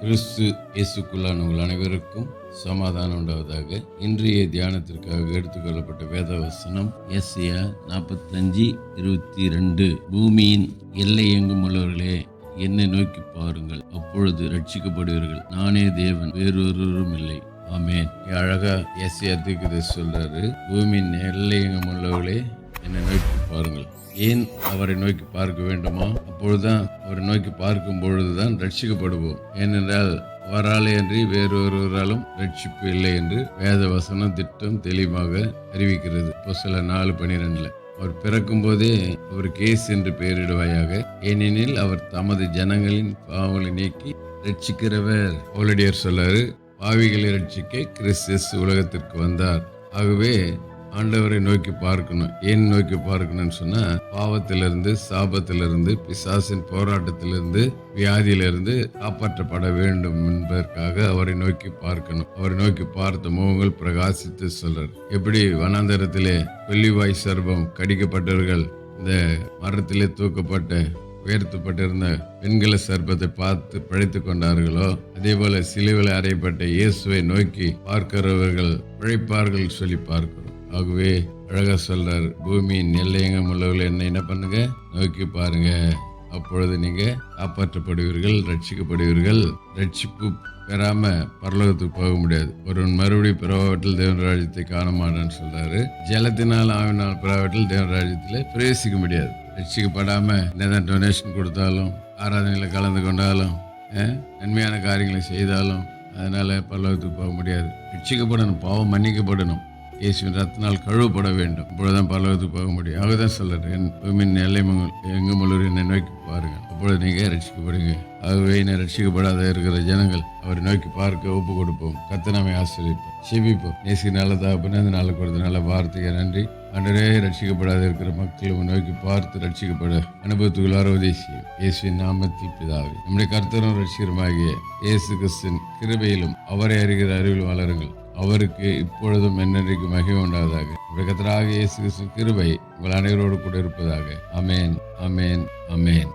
கிறிஸ்து இயேசுக்குள்ளான உங்கள் அனைவருக்கும் சமாதானம் உண்டாவதாக. இன்றைய தியானத்திற்காக எடுத்துக்கொள்ளப்பட்ட வேத வசனம் எஸ்ஐயா 45:22. பூமியின் எல்லை எங்கும் உள்ளவர்களே, என்னை நோக்கி பாருங்கள், அப்பொழுது ரட்சிக்கப்படுவீர்கள். நானே தேவன், வேறொருவரும் இல்லை. ஆமென். அழகா எஸ்ஐயா தீர்க்கதரிசி சொல்றாரு, பூமியின் எல்லை எங்கும் உள்ளவர்களே, என்னை நோக்கி பாருங்கள். ஏன் அவரை நோக்கி பார்க்க வேண்டுமா? அப்பொழுதுதான் அவரை நோக்கி பார்க்கும் பொழுதுதான் ரட்சிக்கப்படுவோம். ஏனென்றால் அவராலே அன்றி வேறொருவராலும் ரட்சிப்பு இல்லை என்று வேத வசனம் திட்டம் தெளிவாக அறிவிக்கிறது. அப்போஸ்தலர் 4:12. அவர் பிறக்கும் போதே அவருக்கு இயேசு என்று பெயரிடுவாயாக, ஏனெனில் அவர் தமது ஜனங்களின் பாவங்களை நீக்கி ரட்சிக்கிறவர். பவுலடியார் சொல்லாரு, பாவிகளை ரட்சிக்க கிறிஸ்து உலகத்திற்கு வந்தார். ஆகவே ஆண்டவரை நோக்கி பார்க்கணும். ஏன் நோக்கி பார்க்கணும்னு சொன்னா, பாவத்திலிருந்து, சாபத்திலிருந்து, பிசாசின் போராட்டத்திலிருந்து, வியாதியிலிருந்து காப்பாற்றப்பட வேண்டும் என்பதற்காக அவரை நோக்கி பார்க்கணும். அவரை நோக்கி பார்த்த முகங்கள் பிரகாசித்து சொல்றார். எப்படி வனாந்தரத்திலே கொல்லிவாய் சர்பம் கடிக்கப்பட்டவர்கள் இந்த மரத்திலே தூக்கப்பட்ட உயர்த்தப்பட்டிருந்த வெண்கல சர்ப்பத்தை பார்த்து பிழைத்து கொண்டார்களோ, அதே போல சிலுவையில் அறையப்பட்ட இயேசுவை நோக்கி பார்க்கிறவர்கள் பிழைப்பார்கள் சொல்லி பார்க்கிறோம். ஆகவே அழகா சொல்றார், பூமியின் எல்லையங்கம் உள்ளவர்கள் என்ன பண்ணுங்க, நோக்கி பாருங்க, அப்பொழுது நீங்க காப்பாற்றப்படுவீர்கள், ரட்சிக்கப்படுவீர்கள். ரட்சிப்பு பெறாம பரலோகத்துக்கு போக முடியாது. ஒருவன் மறுபடியும் பிறவாவற்றில் தேவன் ராஜ்யத்தை காண மாட்டான்னு சொல்றாரு. ஜலத்தினால் ஆவினால் பிறவாவற்றில் தேவன் ராஜ்யத்தில் பிரவேசிக்க முடியாது. ரட்சிக்கப்படாம என்னதான் டொனேஷன் கொடுத்தாலும், ஆராதனையில் கலந்து கொண்டாலும், நன்மையான காரியங்களை செய்தாலும் அதனால பரலோகத்துக்கு போக முடியாது. ரட்சிக்கப்படணும், பாவம் மன்னிக்கப்படணும், இயேசுவின் ரத்தினால் கழுவப்பட வேண்டும். அப்பொழுதுதான் பரலோகத்துக்கு போக முடியும். ஆகதான் சொல்றாரு, என் பூமியின் எல்லை எங்கும் உள்ளவர் என்னை நோக்கி பாருங்க, அப்பொழுது நீங்க ரட்சிக்கப்படுங்க. ஆகவே என்னை ரட்சிக்கப்படாத இருக்கிற ஜனங்கள் அவரை நோக்கி பார்க்க ஒப்பு கொடுப்போம். கர்த்தர் நம்மை ஆசீர்வதிப்பார். செபிப்போம். நேசி நல்ல தகப்பனே, அந்த நாளை கொடுத்த நல்ல வார்த்தைக்கு நன்றி. ஆண்டவரே, ரட்சிக்கப்படாத இருக்கிற மக்கள் நோக்கி பார்த்து ரட்சிக்கப்பட அனுபவத்துக்குள்ளார உதவி செய்யும். இயேசுவின் நாமத்தில் பிதாவே. நம்முடைய கர்த்தரும் ரட்சிகருமாகிய இயேசு கிறிஸ்துவின் கிருபையிலும் அவரை அறிகிற அறிவிலும் வளருங்கள். அவருக்கு இப்பொழுதும் என்னென்றைக்கு மகிமை உண்டாவதாக. கர்த்தராகிய இயேசு கிறிஸ்துவின் கிருபை உங்கள் அனைவரோடு கூட இருப்பதாக. ஆமென், ஆமென், ஆமென்.